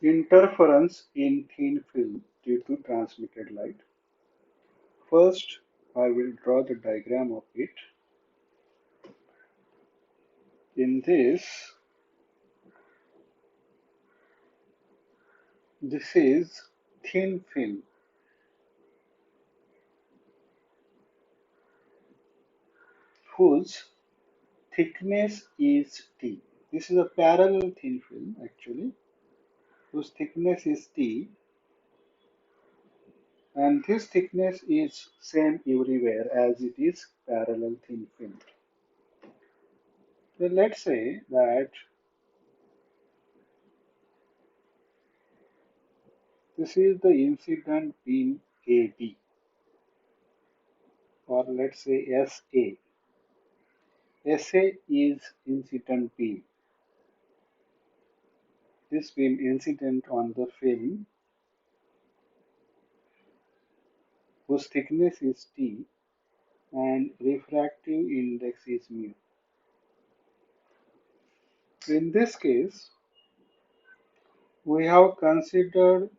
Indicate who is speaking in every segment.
Speaker 1: Interference in thin film due to transmitted light. First, I will draw the diagram of it. In this is thin film whose thickness is T. This is a parallel thin film actually, whose thickness is T, and this thickness is same everywhere as it is parallel thin film. Then let's say that this is the incident beam AB, or let's say SA. SA is incident beam. This beam incident on the film whose thickness is T and refractive index is mu. In this case, we have considered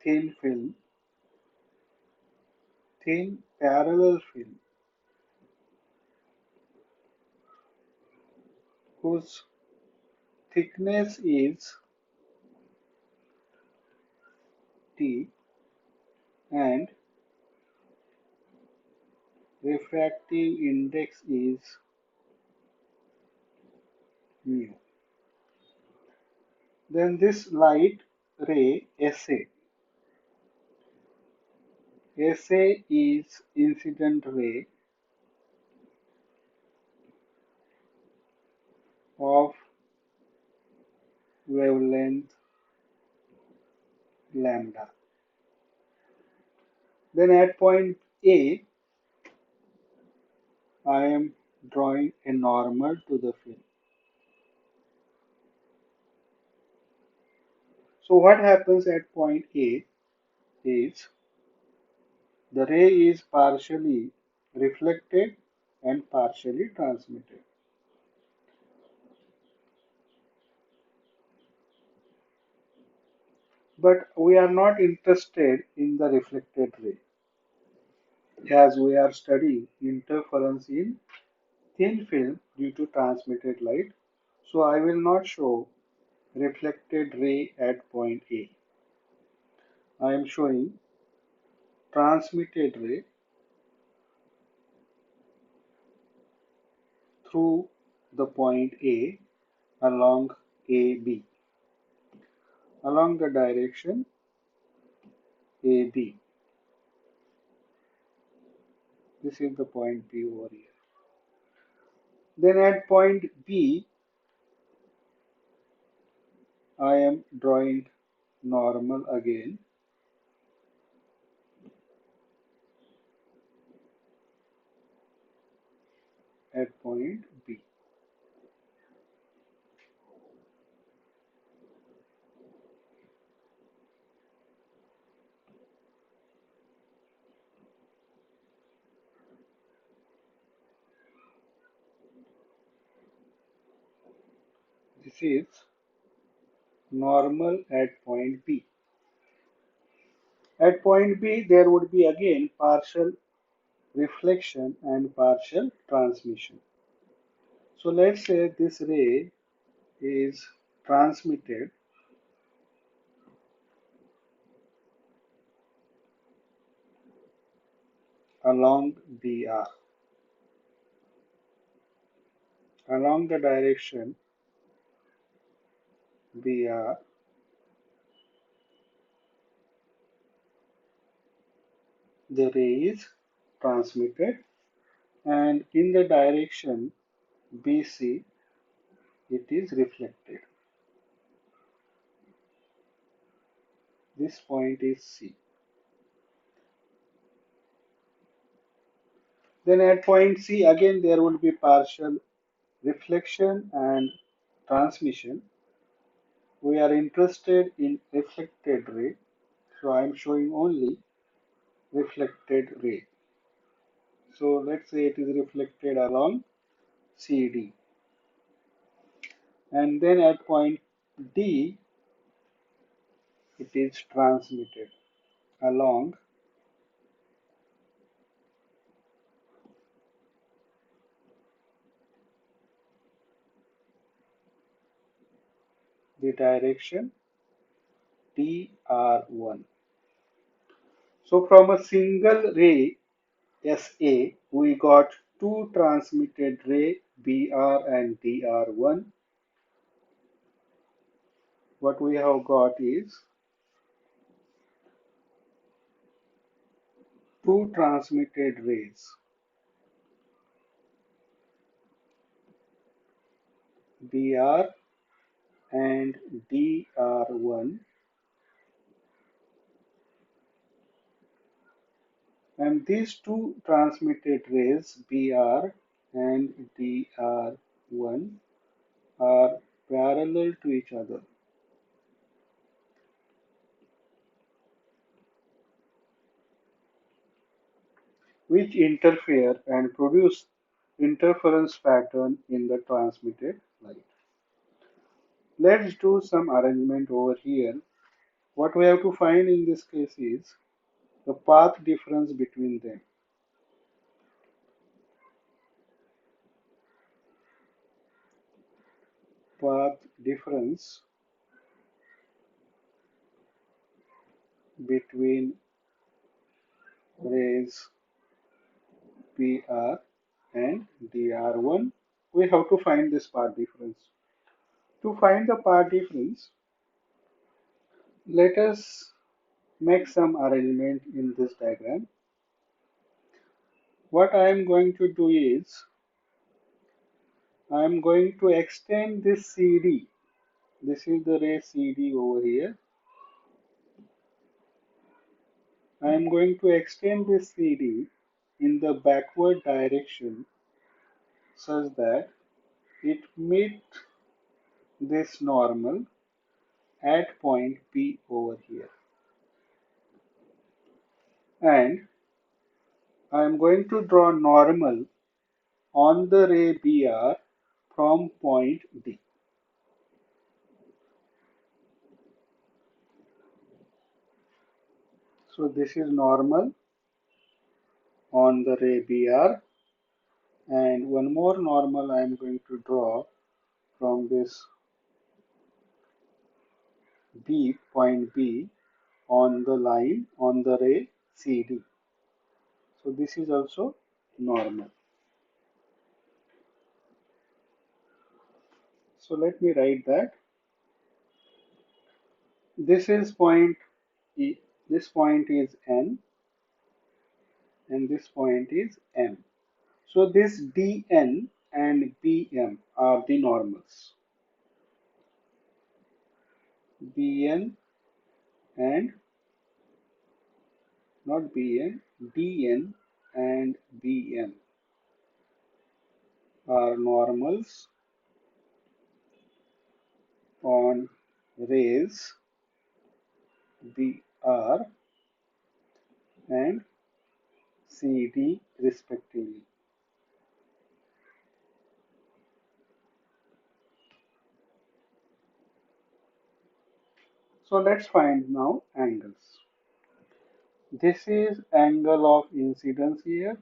Speaker 1: thin film, thin parallel film, whose thickness is T and refractive index is mu. Then this light ray SA. SA is incident ray of wavelength lambda. Then at point A, I am drawing a normal to the film. So what happens at point A is the ray is partially reflected and partially transmitted. But we are not interested in the reflected ray, as we are studying interference in thin film due to transmitted light. So I will not show reflected ray at point A. I am showing transmitted ray through the point A along AB, along the direction AB. This is the point B over here. Then at point B, I am drawing normal again. At point B. This is normal at point B. At point B, there would be again partial reflection and partial transmission. So let's say this ray is transmitted along BR, along the direction BR. The ray is transmitted, and in the direction BC it is reflected. This point is C. Then at point C again there will be partial reflection and transmission. We are interested in reflected ray, so I am showing only reflected ray. So let's say it is reflected along CD. and then at point D it is transmitted along the direction DR1. So from a single ray SA, we got two transmitted ray BR and DR1. What we have got is two transmitted rays BR and DR1, and these two transmitted rays BR and DR1 are parallel to each other, which interfere and produce interference pattern in the transmitted light. Let's do some arrangement over here. What we have to find in this case is the path difference between them. Path difference between rays PR and DR1. We have to find this path difference. To find the path difference, let us make some arrangement in this diagram. What I am going to do is I am going to extend this CD. This is the ray CD over here. I am going to extend this CD in the backward direction such that it meets this normal at point P over here. And I am going to draw normal on the ray BR from point D. So this is normal on the ray BR, and one more normal I am going to draw from this B, point B, on the line on the ray CD. So this is also normal. So let me write that. This is point E, this point is N, and this point is M. So this DN and BM are the normals. BN and not BN, DN and BM are normals on rays BR and CD respectively. So let's find now angles. This is angle of incidence here.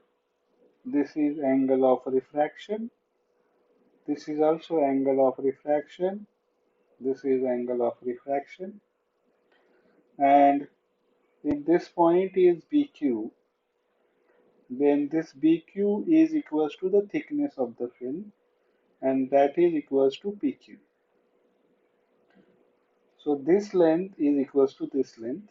Speaker 1: This is angle of refraction. This is also angle of refraction. This is angle of refraction. And if this point is BQ, then this BQ is equals to the thickness of the film, and that is equals to PQ. So this length is equals to this length.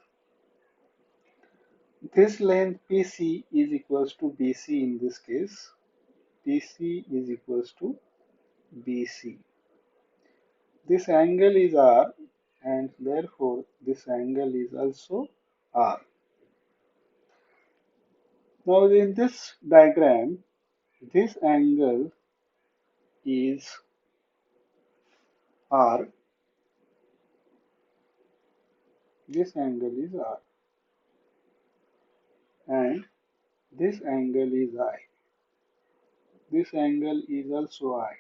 Speaker 1: This length PC is equals to BC in this case. PC is equals to BC. This angle is R, and therefore this angle is also R. Now in this diagram, this angle is R, this angle is R, and this angle is I. This angle is also I.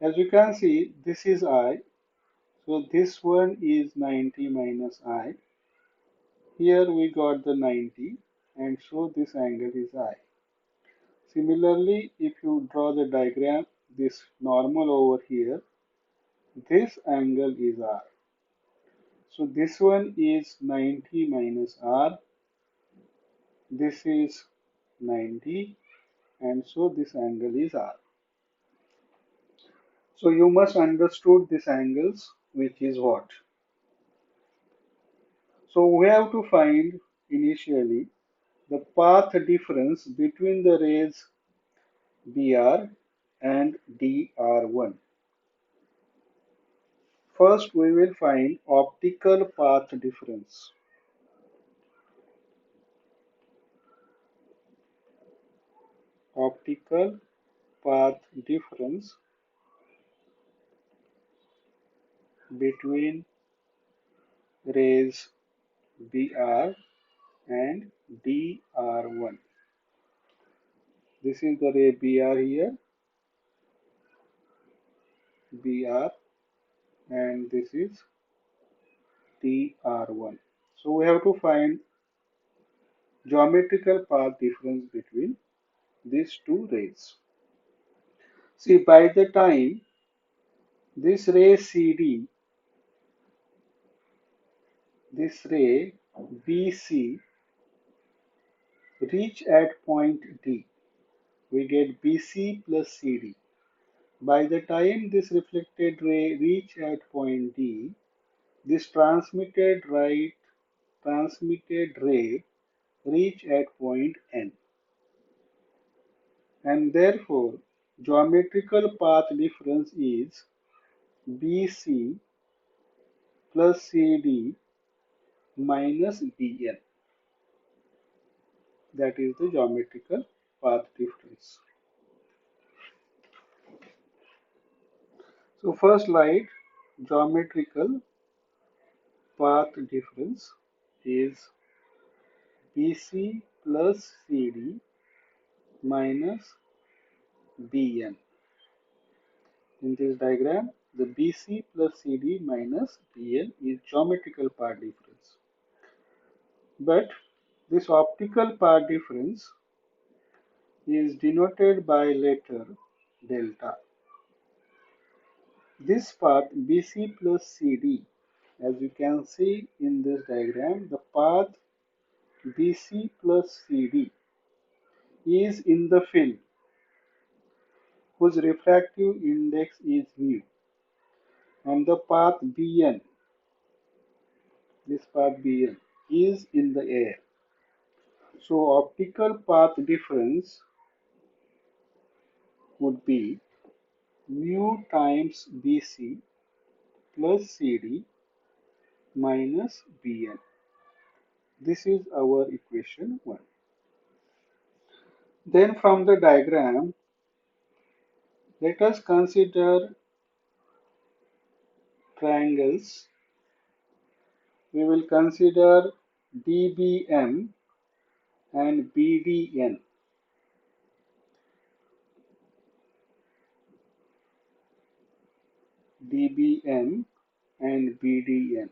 Speaker 1: As you can see, this is I. So this one is 90 minus I. Here we got the 90, and so this angle is I. Similarly, if you draw the diagram, this normal over here, this angle is R. So this one is 90 minus R. This is 90, and so this angle is R. So you must understood these angles, which is what? So we have to find initially the path difference between the rays BR and DR1. First, we will find optical path difference. Optical path difference between rays BR and DR1. This is the ray BR here, BR, and this is DR1. So we have to find geometrical path difference between these two rays. See, by the time this ray CD, this ray BC reach at point D, we get BC plus CD. By the time this reflected ray reach at point D, this transmitted ray reach at point N, and therefore geometrical path difference is BC plus CD minus BN. That is the geometrical path difference. So first light geometrical path difference is BC plus CD minus BN. In this diagram, the BC plus CD minus BN is geometrical path difference. But this optical path difference is denoted by letter delta. This path BC plus CD, as you can see in this diagram, the path BC plus CD is in the film whose refractive index is mu, and the path BN, this path BN, is in the air. So optical path difference would be mu times BC plus CD minus BN. This is our equation 1. Then from the diagram, let us consider triangles. We will consider DBM and BDN. DBM and BDN.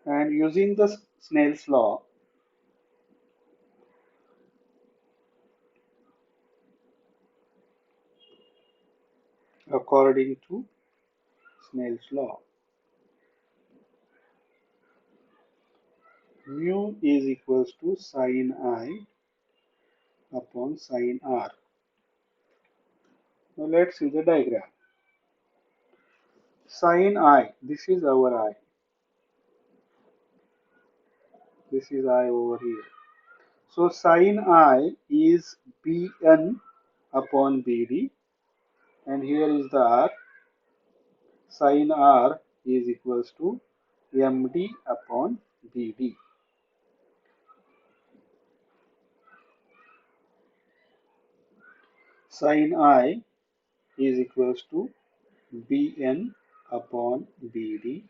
Speaker 1: And using the Snell's law, according to Snell's law, mu is equals to sine I upon sine R. Now let's see the diagram. Sine I, this is our I. This is I over here. So sine I is Bn upon Bd, and here is the R. Sine R is equals to Md upon Bd. Sine I is equals to Bn upon Bd.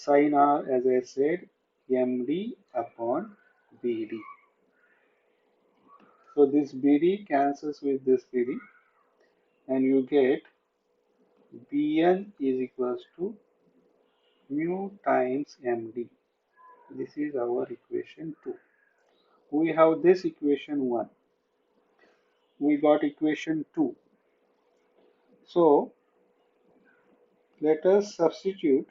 Speaker 1: Sin R, as I said, MD upon BD. So this BD cancels with this BD, and you get Bn is equals to mu times MD. This is our equation 2. We have this equation 1. We got equation 2. So let us substitute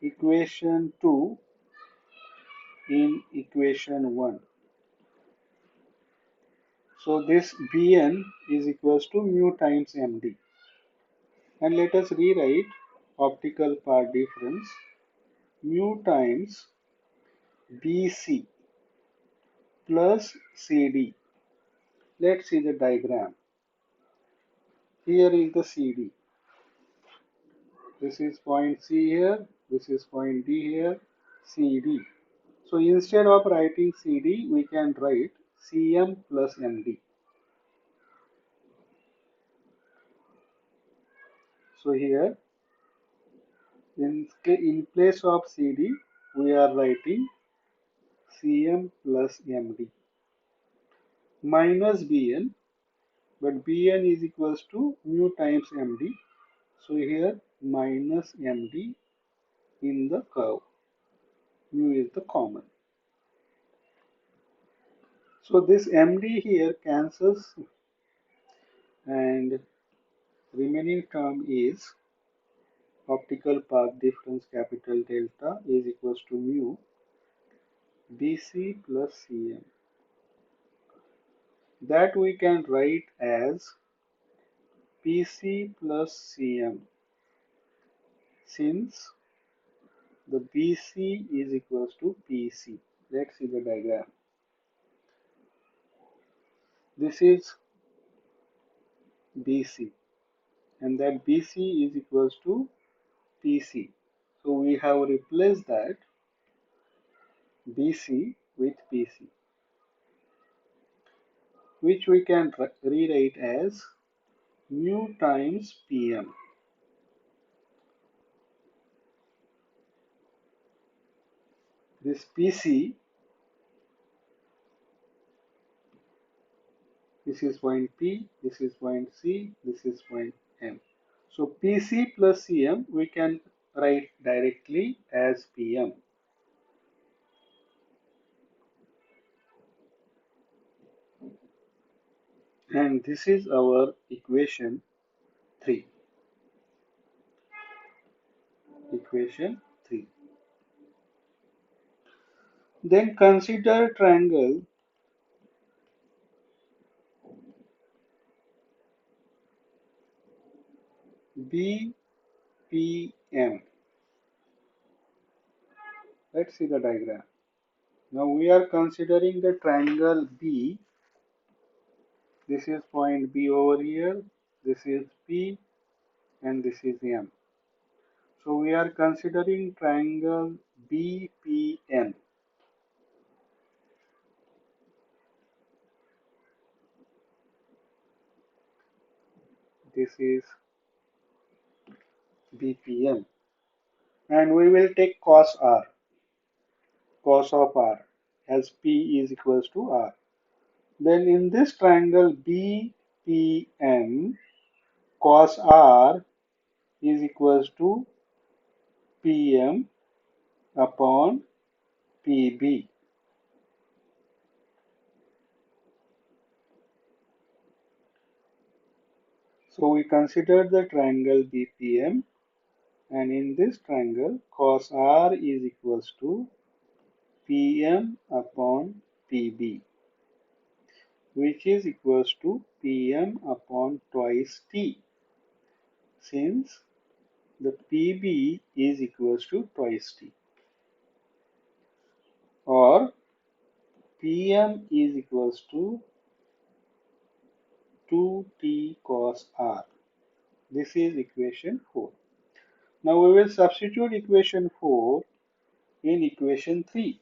Speaker 1: equation 2 in equation 1. So this Bn is equals to mu times Md. And let us rewrite optical path difference mu times BC plus CD. Let's see the diagram. Here is the CD. This is point C here. This is point D here. CD. So instead of writing CD, we can write CM plus MD. So here, in place of CD, we are writing Cm plus Md minus Bn, but Bn is equals to mu times Md. So here minus Md in the curve. Mu is the common. So this Md here cancels, and remaining term is optical path difference capital delta is equals to mu Bc plus Cm. That we can write as PC plus Cm, since the BC is equals to PC. Let's see the diagram. This is BC, and that BC is equals to PC. So we have replaced that BC with PC, which we can rewrite as mu times PM. This PC, this is point P, this is point C, this is point M. So PC plus CM we can write directly as PM. And this is our equation 3. Equation 3. Then consider triangle BPM. Let's see the diagram. Now we are considering the triangle B. This is point B over here. This is P and this is M. So we are considering triangle BPM. This is BPM. And we will take cos R, cos of R, as P is equals to R. Then in this triangle BPM, cos R is equals to PM upon PB. So we consider the triangle BPM, and in this triangle cos R is equals to PM upon PB, which is equals to PM upon twice T, since the PB is equals to twice T, or PM is equals to 2T cos R. This is equation 4. Now we will substitute equation 4 in equation 3.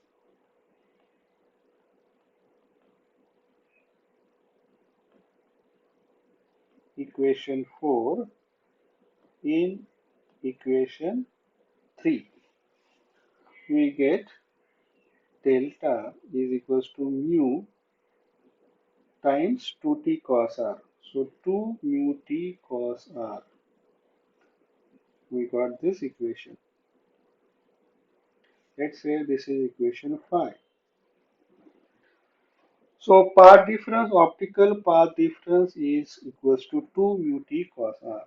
Speaker 1: Equation 4 in equation 3, we get delta is equals to mu times 2t cos r. So 2 mu t cos r. We got this equation. Let's say this is equation 5. So path difference, optical path difference is equals to 2 mu t cos r.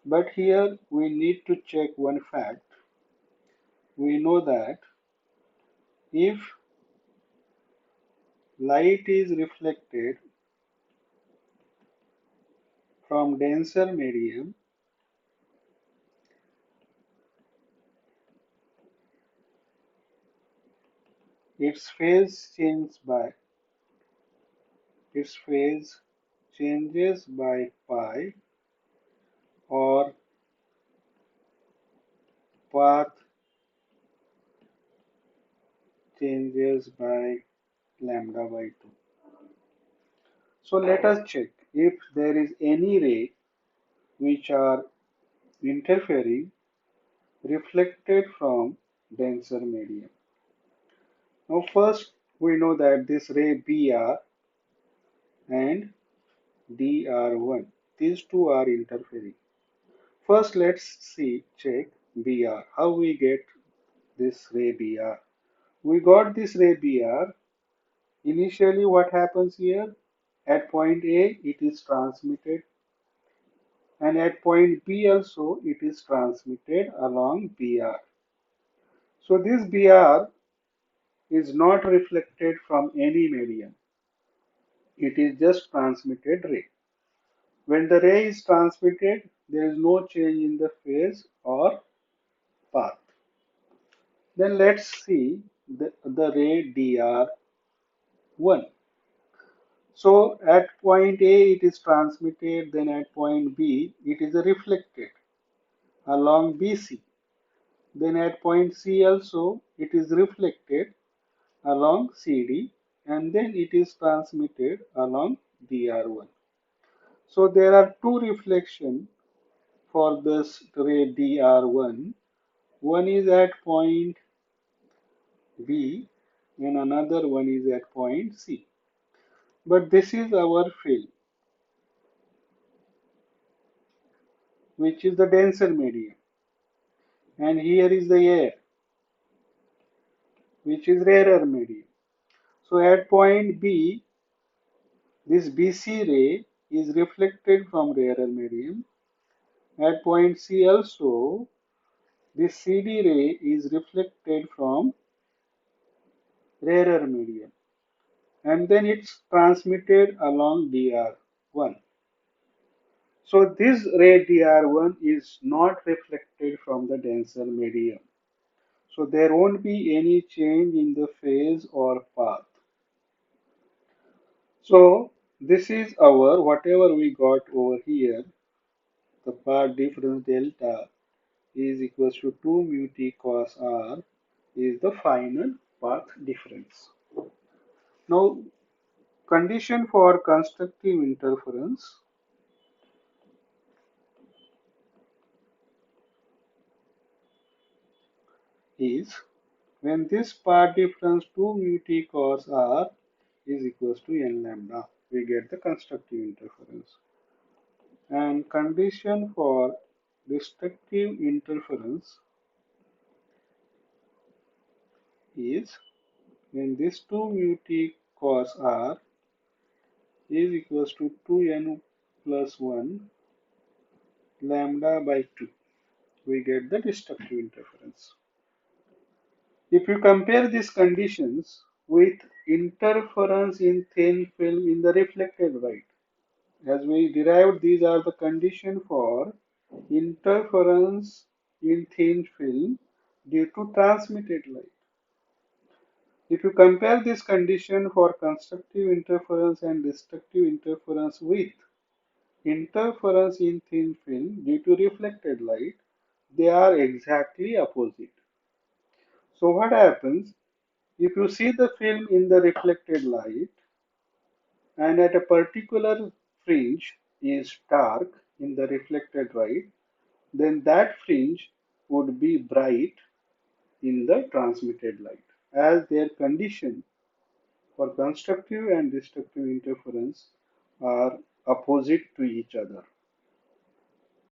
Speaker 1: But here we need to check one fact. We know that if light is reflected from denser medium, its phase its phase changes by pi, or path changes by lambda by 2. So let us check if there is any ray which are interfering reflected from denser medium. Now first we know that this ray BR and DR1, these two are interfering. First let's check BR, how we get this ray BR. We got this ray BR. Initially what happens here? At point A it is transmitted, and at point B also it is transmitted along BR. So this BR is not reflected from any medium. It is just transmitted ray. When the ray is transmitted, there is no change in the phase or path. Then let's see the ray DR1. So at point A it is transmitted, then at point B it is reflected along BC. Then at point C also it is reflected along CD, and then it is transmitted along DR1. So there are two reflections for this ray DR1. One is at point B and another one is at point C. But this is our field, which is the denser medium. And here is the air, which is rarer medium. So at point B, this BC ray is reflected from rarer medium. At point C also, this CD ray is reflected from rarer medium, and then it's transmitted along DR1. So this ray DR1 is not reflected from the denser medium. So there won't be any change in the phase or path. So this is our, whatever we got over here, the path difference delta is equals to 2 mu t cos r is the final path difference. Now condition for constructive interference is when this path difference 2 mu t cos r is equals to n lambda, we get the constructive interference. And condition for destructive interference is when this 2 mu t cos r is equals to 2n plus 1 lambda by 2, we get the destructive interference. If you compare these conditions with interference in thin film in the reflected light, as we derived, these are the conditions for interference in thin film due to transmitted light. If you compare this condition for constructive interference and destructive interference with interference in thin film due to reflected light, they are exactly opposite. So what happens if you see the film in the reflected light and at a particular fringe is dark in the reflected light, then that fringe would be bright in the transmitted light, as their condition for constructive and destructive interference are opposite to each other.